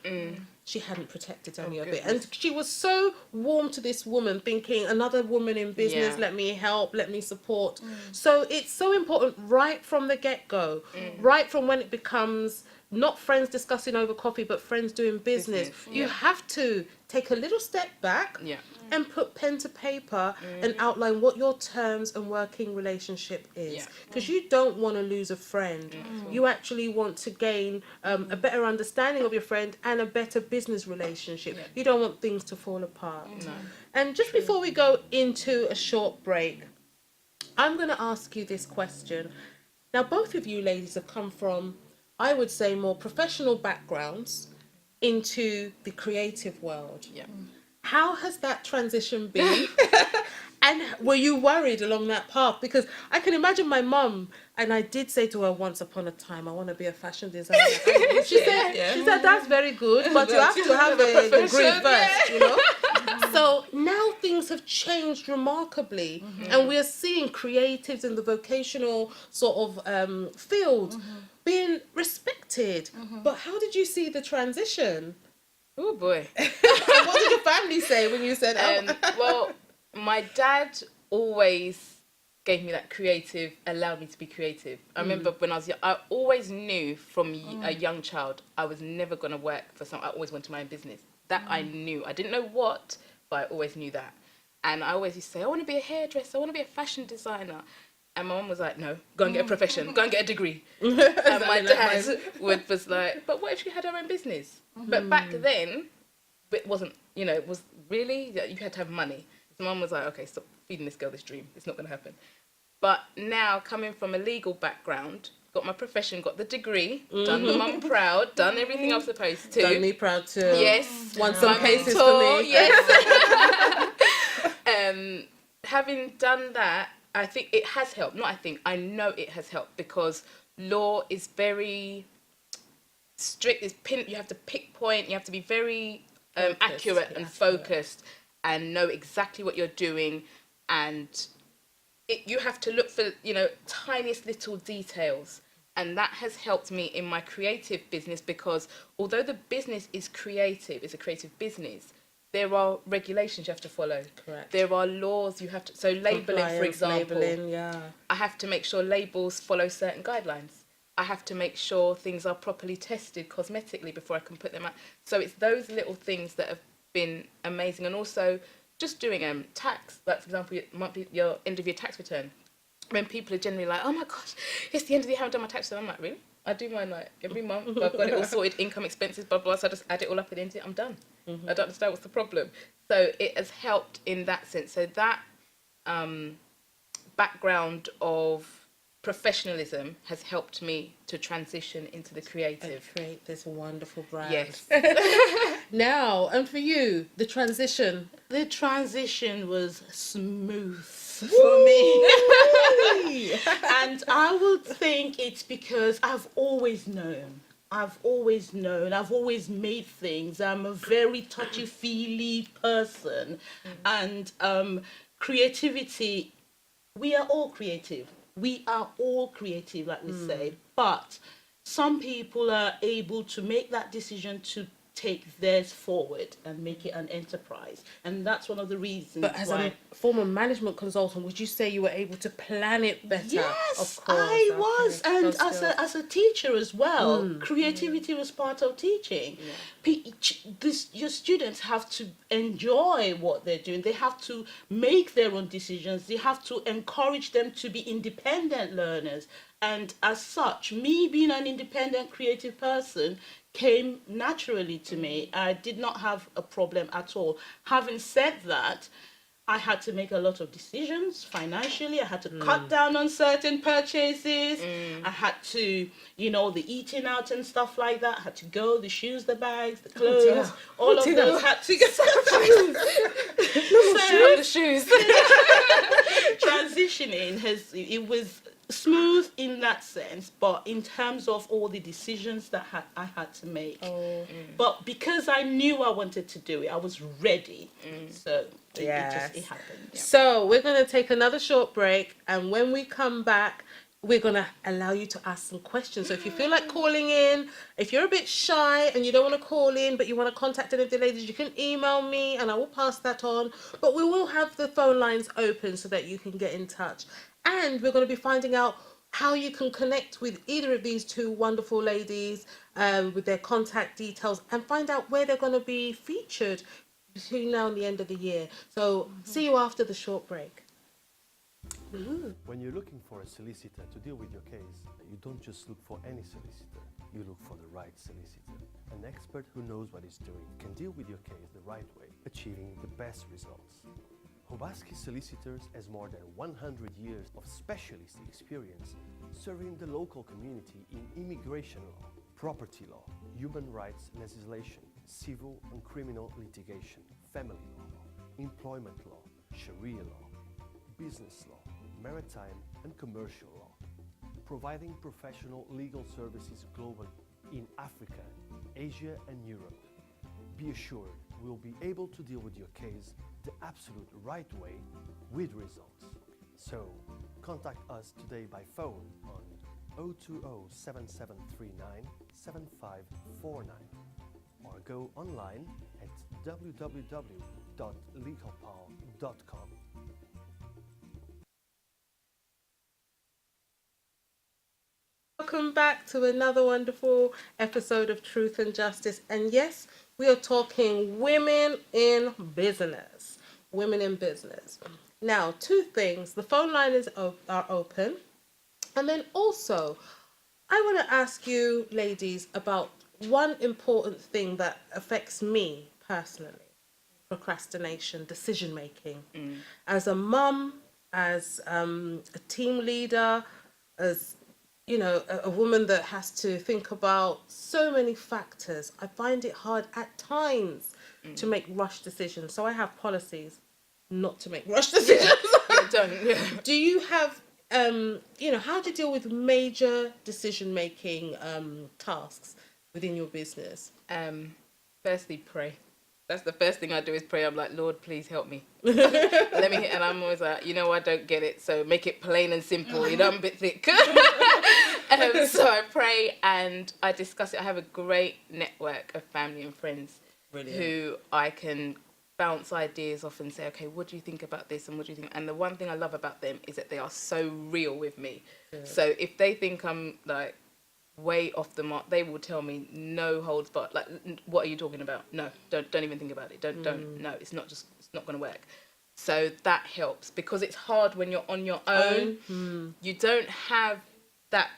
S2: She hadn't protected any of it. And she was so warm to this woman, thinking, another woman in business, let me help, let me support. So it's so important right from the get-go, right from when it becomes not friends discussing over coffee, but friends doing business. You have to take a little step back and put pen to paper and outline what your terms and working relationship is. Because you don't want to lose a friend. You actually want to gain a better understanding of your friend and a better business relationship. You don't want things to fall apart. And just before we go into a short break, I'm going to ask you this question. Now, both of you ladies have come from, I would say, more professional backgrounds into the creative world. How has that transition been? And were you worried along that path? Because I can imagine my mum, and I did say to her once upon a time, I want to be a fashion designer. She said, that's very good, but you have to have a degree first, you know? So now things have changed remarkably, and we're seeing creatives in the vocational sort of field being respected. But how did you see the transition?
S6: Oh boy.
S2: What did your family say when you said,
S6: well, my dad always gave me that allowed me to be creative. I remember when I was young, I always knew from a young child I was never going to work for I always wanted my own business. That I knew. I didn't know what, but I always knew that. And I always used to say, I want to be a hairdresser, I want to be a fashion designer. And my mum was like, no, go and get a profession, go and get a degree. And my dad was like, but what if she had her own business? But back then, it wasn't, it was really, you had to have money. So mum was like, okay, stop feeding this girl this dream. It's not going to happen. But now, coming from a legal background, got my profession, got the degree, done the mum proud, done everything I was supposed to.
S2: Done me proud too.
S6: Yes.
S2: Won some cases for me.
S6: Yes. Having done that, I think it has helped. I know it has helped because law is very strict. You have to pinpoint. You have to be very accurate and focused and know exactly what you're doing. And you have to look for, tiniest little details. And that has helped me in my creative business because although the business is creative, it's a creative business, there are regulations you have to follow.
S2: Correct.
S6: There are laws you have to... So labelling, for example. I have to make sure labels follow certain guidelines. I have to make sure things are properly tested cosmetically before I can put them out. So it's those little things that have been amazing. And also just doing tax. Like, for example, it might be your end of year tax return. When people are generally like, oh my gosh, it's the end of the year, I haven't done my tax return. I'm like, really? I do mine like every month. I've got it all sorted, income, expenses, blah, blah, so I just add it all up at the end of it, I'm done. I don't understand what's the problem. So it has helped in that sense. So that background of professionalism has helped me to transition into the creative.
S2: And create this wonderful brand.
S6: Yes.
S2: Now, and for you, the transition.
S5: The transition was smooth for me. And I would think it's because I've always made things. I'm a very touchy-feely person. And creativity, we are all creative. Like we say. But some people are able to make that decision to take theirs forward and make it an enterprise, and that's one of the reasons.
S2: But as a former management consultant, would you say you were able to plan it better?
S5: Yes,
S2: of course.
S5: I was, and as a teacher as well, creativity was part of teaching. Your students have to enjoy what they're doing. They have to make their own decisions. They have to encourage them to be independent learners. And as such, me being an independent creative person came naturally to me. I did not have a problem at all. Having said that, I had to make a lot of decisions financially. I had to cut down on certain purchases. I had to, the eating out and stuff like that. I had to go, the shoes, the bags, the clothes, all of those had to go.
S6: The shoes.
S5: Transitioning it was smooth in that sense, but in terms of all the decisions that I had to make. But because I knew I wanted to do it, I was ready. So it happened. Yeah.
S2: So we're going to take another short break, and when we come back, we're going to allow you to ask some questions. So if you feel like calling in, if you're a bit shy and you don't want to call in, but you want to contact any of the ladies, you can email me and I will pass that on. But we will have the phone lines open so that you can get in touch. And we're going to be finding out how you can connect with either of these two wonderful ladies, with their contact details, and find out where they're going to be featured between now and the end of the year. So see you after the short break.
S1: When you're looking for a solicitor to deal with your case, you don't just look for any solicitor, you look for the right solicitor. An expert who knows what he's doing can deal with your case the right way, achieving the best results. OBASEKI Solicitors has more than 100 years of specialist experience serving the local community in immigration law, property law, human rights legislation, civil and criminal litigation, family law, employment law, Sharia law, business law, maritime and commercial law, providing professional legal services globally in Africa, Asia and Europe. Be assured we'll be able to deal with your case the absolute right way with results. So, contact us today by phone on 020-7739-7549 or go online at www.legalpal.com.
S2: Welcome back to another wonderful episode of Truth and Justice. And yes, we are talking women in business. Women in business. Now, two things. The phone line are open. And then also, I want to ask you, ladies, about one important thing that affects me personally. Procrastination, decision making. As a mum, as a team leader, as a woman that has to think about so many factors, I find it hard at times to make rush decisions. So I have policies not to make rush decisions. Do you have, how do you deal with major decision making tasks within your business?
S6: Firstly, pray. That's the first thing I do is pray. I'm like, Lord, please help me. And I'm always like, I don't get it. So make it plain and simple. I'm a bit thick. So I pray and I discuss it. I have a great network of family and friends who I can bounce ideas off and say, okay, what do you think about this? And what do you think? And the one thing I love about them is that they are so real with me. Yeah. So if they think I'm like way off the mark, they will tell me no holds barred. Like, what are you talking about? No, don't even think about it. Don't. No, it's not going to work. So that helps because it's hard when you're on your own. You don't have that,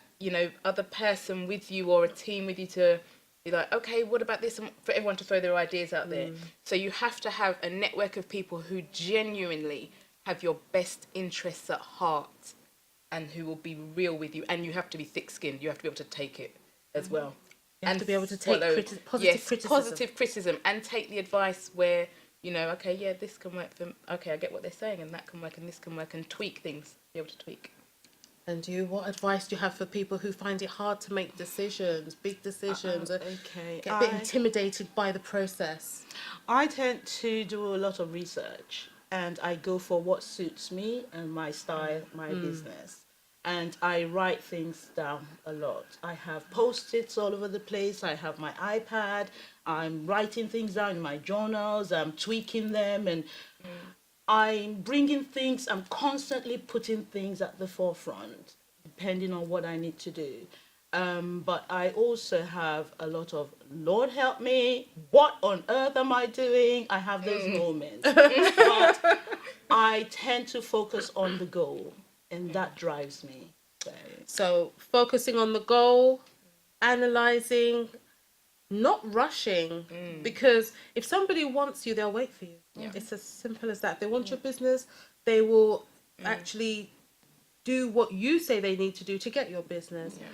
S6: other person with you or a team with you to be like, okay, what about this? And for everyone to throw their ideas out there. So you have to have a network of people who genuinely have your best interests at heart and who will be real with you. And you have to be thick-skinned. You have to be able to take it as well.
S2: You have to be able to take positive criticism
S6: and take the advice where, okay, yeah, this can work for, okay, I get what they're saying and that can work and this can work, and tweak things, be able to tweak.
S2: And what advice do you have for people who find it hard to make decisions, big decisions, get a bit intimidated by the process?
S5: I tend to do a lot of research and I go for what suits me and my style, my business. And I write things down a lot. I have Post-its all over the place. I have my iPad. I'm writing things down in my journals. I'm tweaking them and I'm bringing things. I'm constantly putting things at the forefront, depending on what I need to do. But I also have a lot of, Lord help me, what on earth am I doing? I have those moments. But I tend to focus on the goal. And that drives me.
S2: So focusing on the goal, analysing, not rushing, because if somebody wants you, they'll wait for you. Yeah. It's as simple as that. If they want your business, they will actually do what you say they need to do to get your business. Yeah.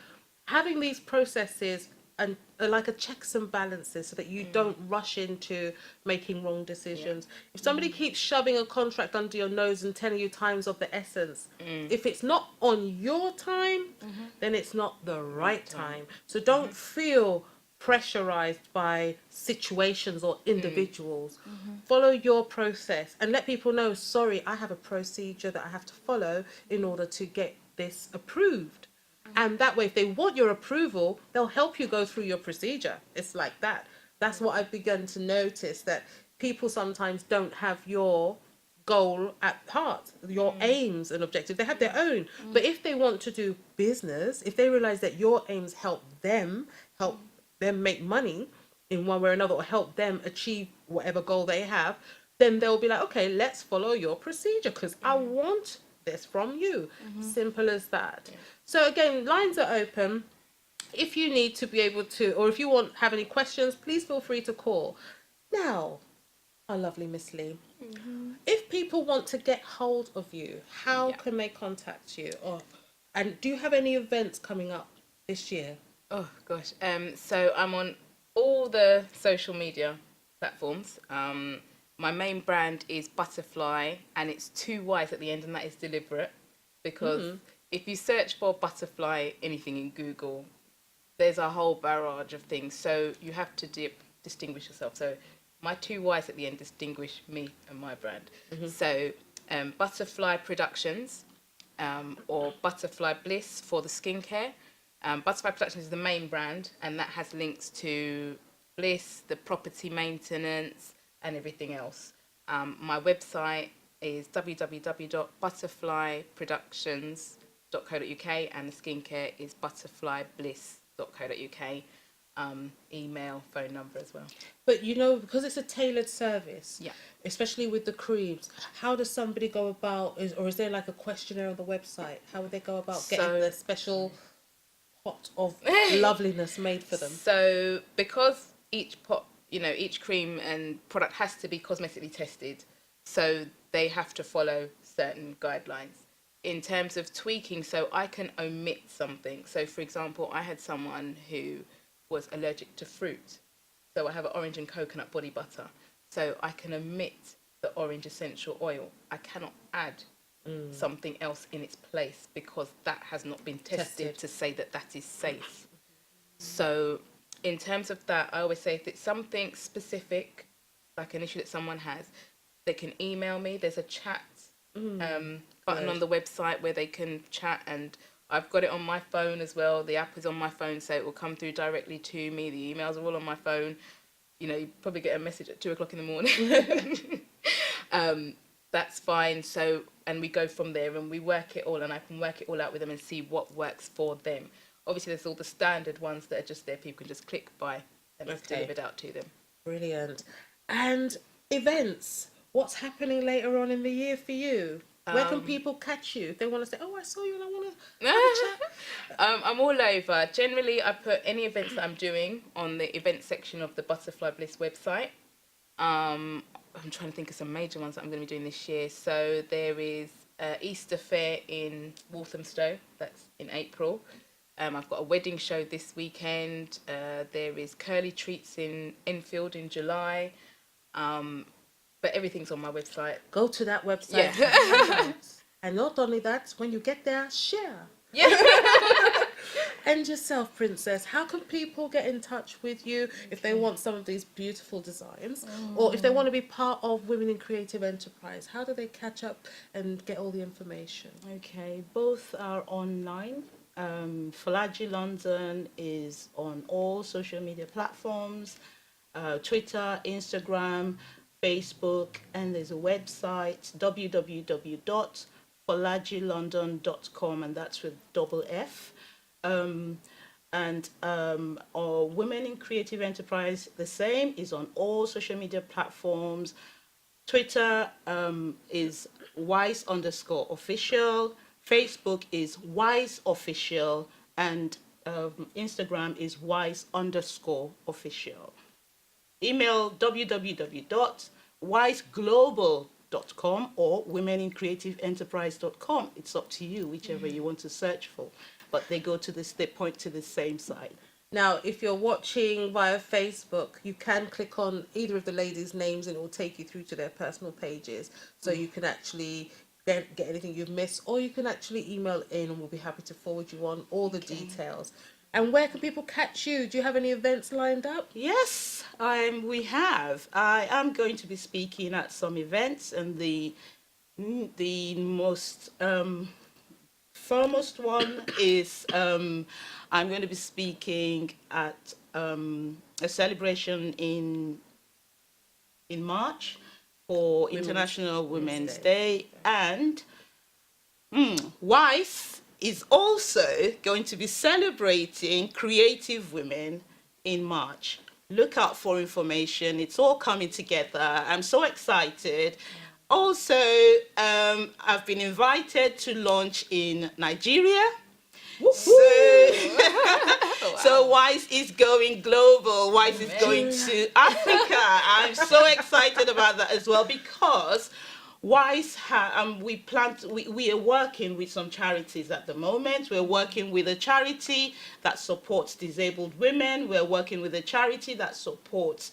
S2: Having these processes and like a checks and balances so that you don't rush into making wrong decisions. Yeah. If somebody keeps shoving a contract under your nose and telling you time's of the essence, if it's not on your time, then it's not the right time. So don't feel pressurized by situations or individuals. Follow your process and let people know, sorry, I have a procedure that I have to follow in order to get this approved. And that way, if they want your approval, they'll help you go through your procedure. It's like that. That's what I've begun to notice, that people sometimes don't have your goal at heart, your aims and objectives. They have their own. But if they want to do business, if they realize that your aims help them make money in one way or another, or help them achieve whatever goal they have, then they'll be like, okay, let's follow your procedure because I want this from you. Simple as that. So again, lines are open. If you need to be able to, or if you have any questions, please feel free to call. Now, our lovely Miss Lee, if people want to get hold of you, how can they contact you? And do you have any events coming up this year?
S6: Oh gosh. So I'm on all the social media platforms. My main brand is Butterfly, and it's 2 Y's at the end, and that is deliberate, because if you search for Butterfly anything in Google, there's a whole barrage of things. So you have to distinguish yourself. So my 2 Y's at the end distinguish me and my brand. So Butterfly Productions, or Butterfly Bliss for the skincare. Butterfly Productions is the main brand, and that has links to Bliss, the property maintenance, and everything else. My website is www.butterflyproductions.co.uk, and the skincare is butterflybliss.co.uk. Email, phone number as well.
S2: But because it's a tailored service, especially with the creams, how does somebody go about, or is there like a questionnaire on the website? How would they go about getting the special pot of loveliness made for them?
S6: So because each pot, each cream and product has to be cosmetically tested, so they have to follow certain guidelines. In terms of tweaking, so I can omit something. So for example, I had someone who was allergic to fruit. So I have an orange and coconut body butter. So I can omit the orange essential oil. I cannot add something else in its place because that has not been tested to say that that is safe. So in terms of that, I always say if it's something specific, like an issue that someone has, they can email me. There's a chat button on the website where they can chat, and I've got it on my phone as well. The app is on my phone, so it will come through directly to me. The emails are all on my phone. You probably get a message at 2:00 in the morning. That's fine. So, and we go from there and we work it all, and I can work it all out with them and see what works for them. Obviously, there's all the standard ones that are just there. People can just click buy, and it's delivered out to them.
S2: Brilliant. And events. What's happening later on in the year for you? Where can people catch you if they want to say, oh, I saw you and I want to have a chat?
S6: I'm all over. Generally, I put any events that I'm doing on the event section of the Butterfly Bliss website. I'm trying to think of some major ones that I'm going to be doing this year. So there is Easter Fair in Walthamstow. That's in April. I've got a wedding show this weekend. There is Curly Treats in Enfield in July. But everything's on my website.
S2: Go to that website.
S6: Yeah.
S2: And not only that, when you get there, share.
S6: Yeah.
S2: And yourself, Princess, how can people get in touch with you if they want some of these beautiful designs, or if they want to be part of Women in Creative Enterprise? How do they catch up and get all the information?
S5: Okay, both are online. Falaji London is on all social media platforms, Twitter, Instagram, Facebook, and there's a website, www.falajilondon.com, and that's with double F. Our Women in Creative Enterprise, the same, is on all social media platforms. Twitter is wise_official. Facebook is wise_official, and Instagram is wise_official. Email www.wiseglobal.com or womenincreativeenterprise.com. It's up to you, whichever you want to search for. But they point to the same site.
S2: Now, if you're watching via Facebook, you can click on either of the ladies' names and it will take you through to their personal pages. So you can actually get anything you've missed, or you can actually email in and we'll be happy to forward you on all the details. And where can people catch you? Do you have any events lined up?
S5: Yes, we have. I am going to be speaking at some events, and the most foremost one is I'm going to be speaking at a celebration in March. for International Women's Day. And WISE is also going to be celebrating creative women in March. Look out for information. It's all coming together. I'm so excited. Also, I've been invited to launch in Nigeria. So WISE is going global. WISE is going to Africa. I'm so excited about that as well, because WISE, we are working with some charities at the moment. We're working with a charity that supports disabled women. We're working with a charity that supports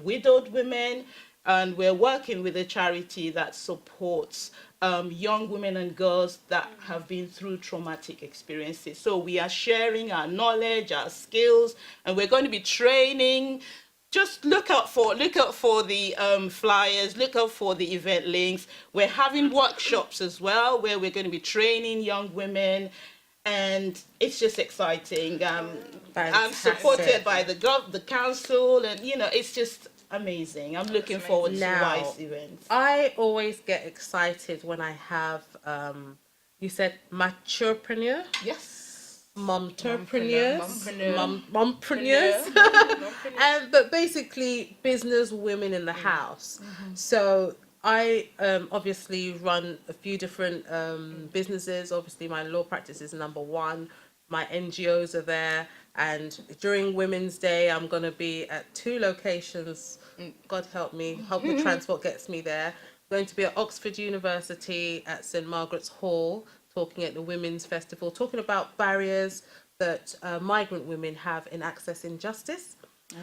S5: widowed women. And we're working with a charity that supports young women and girls that have been through traumatic experiences. So we are sharing our knowledge, our skills, and we're going to be training. Just look out for the flyers, look out for the event links. We're having workshops as well, where we're going to be training young women, and it's just exciting. I'm supported by the council, and it's just amazing. I'm looking forward to WISE events.
S2: I always get excited when I have, you said maturepreneur?
S5: Yes.
S2: Mompreneurs. But basically business women in the house. So I obviously run a few different businesses. Obviously my law practice is number one. My NGOs are there. And during Women's Day, I'm going to be at 2 locations. God help me. Hope the transport gets me there. I'm going to be at Oxford University at St Margaret's Hall, talking at the Women's Festival, talking about barriers that migrant women have in accessing justice.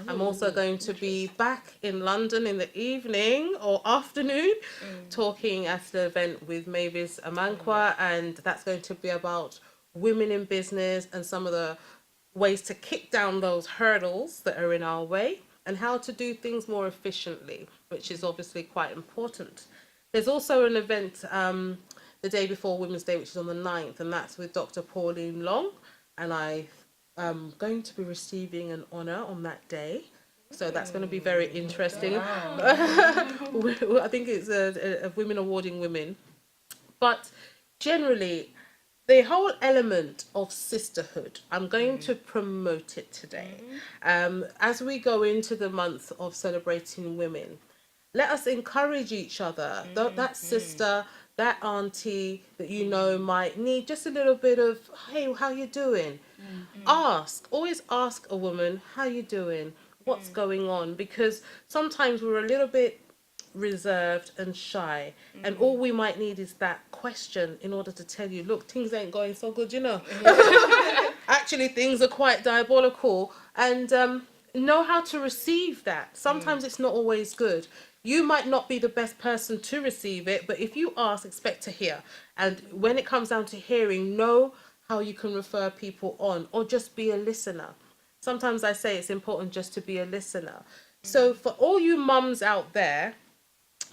S2: I'm also going to be back in London in the evening or afternoon, talking at the event with Mavis Amankwa, and that's going to be about women in business and some of the ways to kick down those hurdles that are in our way and how to do things more efficiently, which is obviously quite important. There's also an event the day before Women's Day, which is on the 9th, and that's with Dr. Pauline Long, and I am going to be receiving an honour on that day. So that's going to be very interesting. Wow. I think it's a women awarding women. But generally, the whole element of sisterhood, I'm going to promote it today. As we go into the month of celebrating women, let us encourage each other. That sister, that auntie that you know might need just a little bit of, hey, how you doing? Always ask a woman, how you doing? What's going on? Because sometimes we're a little bit reserved and shy, and all we might need is that question in order to tell you, look, things ain't going so good, actually things are quite diabolical, and know how to receive that. Sometimes it's not always good. You might not be the best person to receive it, but if you ask, expect to hear. And when it comes down to hearing, know how you can refer people on, or just be a listener. Sometimes I say it's important just to be a listener. So for all you mums out there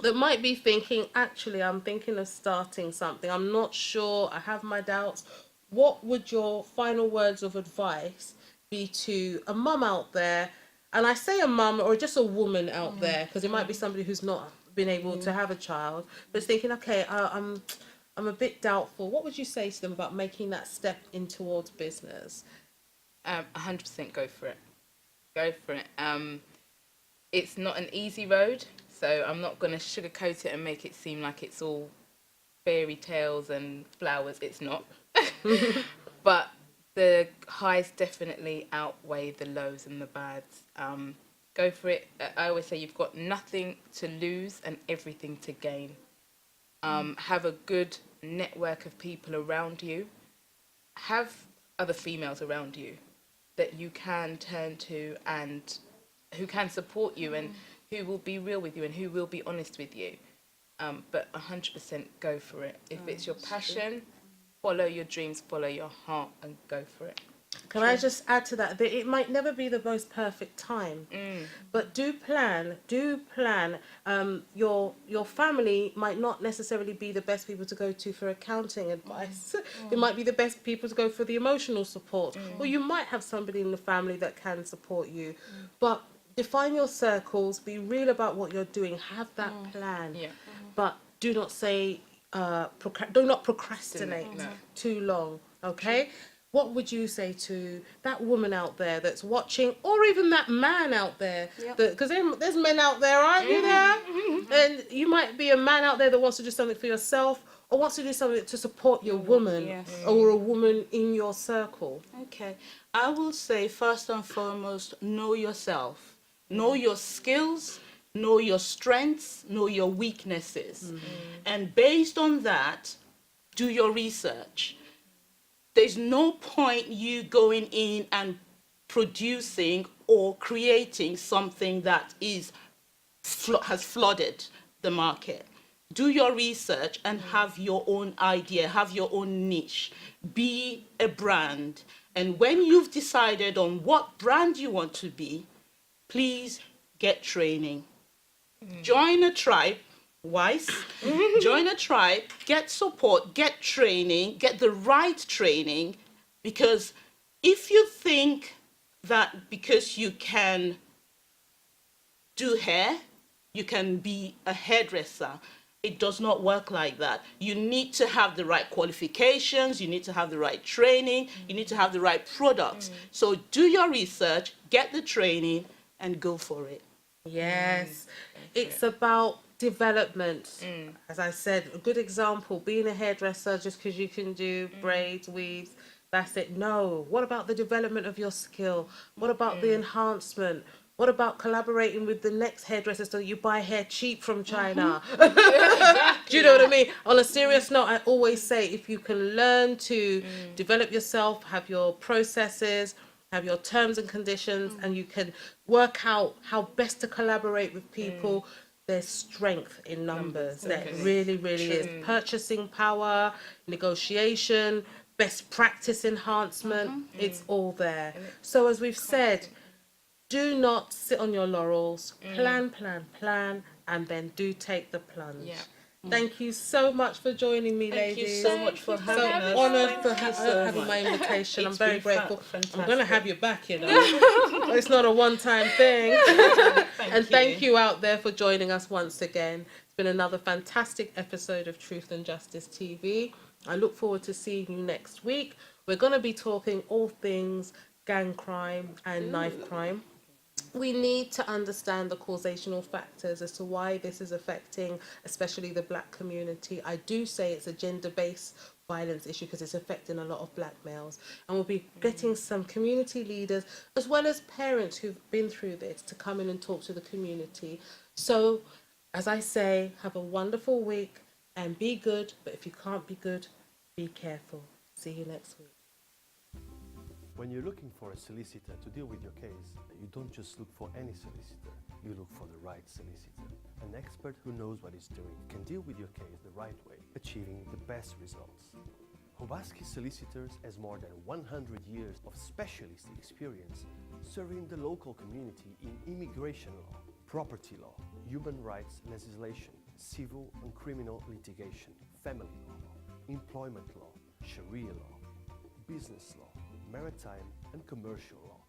S2: that might be thinking, actually, I'm thinking of starting something, I'm not sure, I have my doubts, what would your final words of advice be to a mum out there? And I say a mum or just a woman out there, because it might be somebody who's not been able to have a child, but is thinking, okay, I'm a bit doubtful. What would you say to them about making that step in towards business?
S6: 100% go for it. Go for it. It's not an easy road, so I'm not going to sugarcoat it and make it seem like it's all fairy tales and flowers. It's not. But the highs definitely outweigh the lows and the bads. Go for it. I always say you've got nothing to lose and everything to gain. Have a good network of people around you. Have other females around you that you can turn to and who can support you and who will be real with you and who will be honest with you. But 100% go for it. If it's your passion, follow your dreams, follow your heart and go for it.
S2: Can I just add to that it might never be the most perfect time, but do plan. Your family might not necessarily be the best people to go to for accounting advice. It might be the best people to go for the emotional support, or you might have somebody in the family that can support you. But define your circles, be real about what you're doing, have that plan.
S6: Yeah.
S2: But do not say, do not procrastinate
S6: No.
S2: too long, okay? What would you say to that woman out there that's watching, or even that man out there? Because there's men out there, aren't you there? And you might be a man out there that wants to do something for yourself, or wants to do something to support your woman,
S5: yes.
S2: or a woman in your circle.
S5: Okay. I will say, first and foremost, know yourself. Know your skills, know your strengths, know your weaknesses. And based on that, do your research. There's no point you going in and producing or creating something that has flooded the market. Do your research and have your own idea, have your own niche. Be a brand. And when you've decided on what brand you want to be, please get training. Join a tribe, wise. Join a tribe, get support, get training, get the right training. Because if you think that because you can do hair, you can be a hairdresser, it does not work like that. You need to have the right qualifications, you need to have the right training, you need to have the right products. So do your research, get the training, and go for it.
S2: Yes, it's about development. As I said, a good example, being a hairdresser just because you can do braids, weaves, that's it. No, what about the development of your skill? What about the enhancement? What about collaborating with the next hairdresser so you buy hair cheap from China? Do you know what I mean? On a serious note, I always say if you can learn to develop yourself, have your processes, have your terms and conditions, and you can work out how best to collaborate with people, there's strength in numbers. There really, really is. Purchasing power, negotiation, best practice enhancement, it's all there. So as we've said, do not sit on your laurels. Plan, plan, plan, and then do take the plunge.
S6: Yeah.
S2: Thank you so much for joining me,
S5: Thank
S2: ladies.
S5: you so much for
S2: So
S5: having us.
S2: honoured for
S5: Thank you so
S2: having
S5: much.
S2: my invitation. I'm
S5: It's
S2: very
S5: been
S2: grateful.
S5: fantastic.
S2: I'm going to have you back, you know. It's not a one-time thing. And thank you out there for joining us once again. It's been another fantastic episode of Truth and Justice TV. I look forward to seeing you next week. We're going to be talking all things gang crime and knife crime. We need to understand the causational factors as to why this is affecting especially the black community. I do say it's a gender-based violence issue because it's affecting a lot of black males, and we'll be getting some community leaders as well as parents who've been through this to come in and talk to the community. So as I say, have a wonderful week and be good, but if you can't be good, be careful. See you next week.
S1: When you're looking for a solicitor to deal with your case, you don't just look for any solicitor, you look for the right solicitor. An expert who knows what he's doing can deal with your case the right way, achieving the best results. OBASEKI Solicitors has more than 100 years of specialist experience serving the local community in immigration law, property law, human rights legislation, civil and criminal litigation, family law, employment law, Sharia law, business law, maritime and commercial law,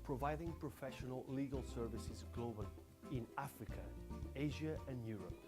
S1: providing professional legal services globally in Africa, Asia and Europe.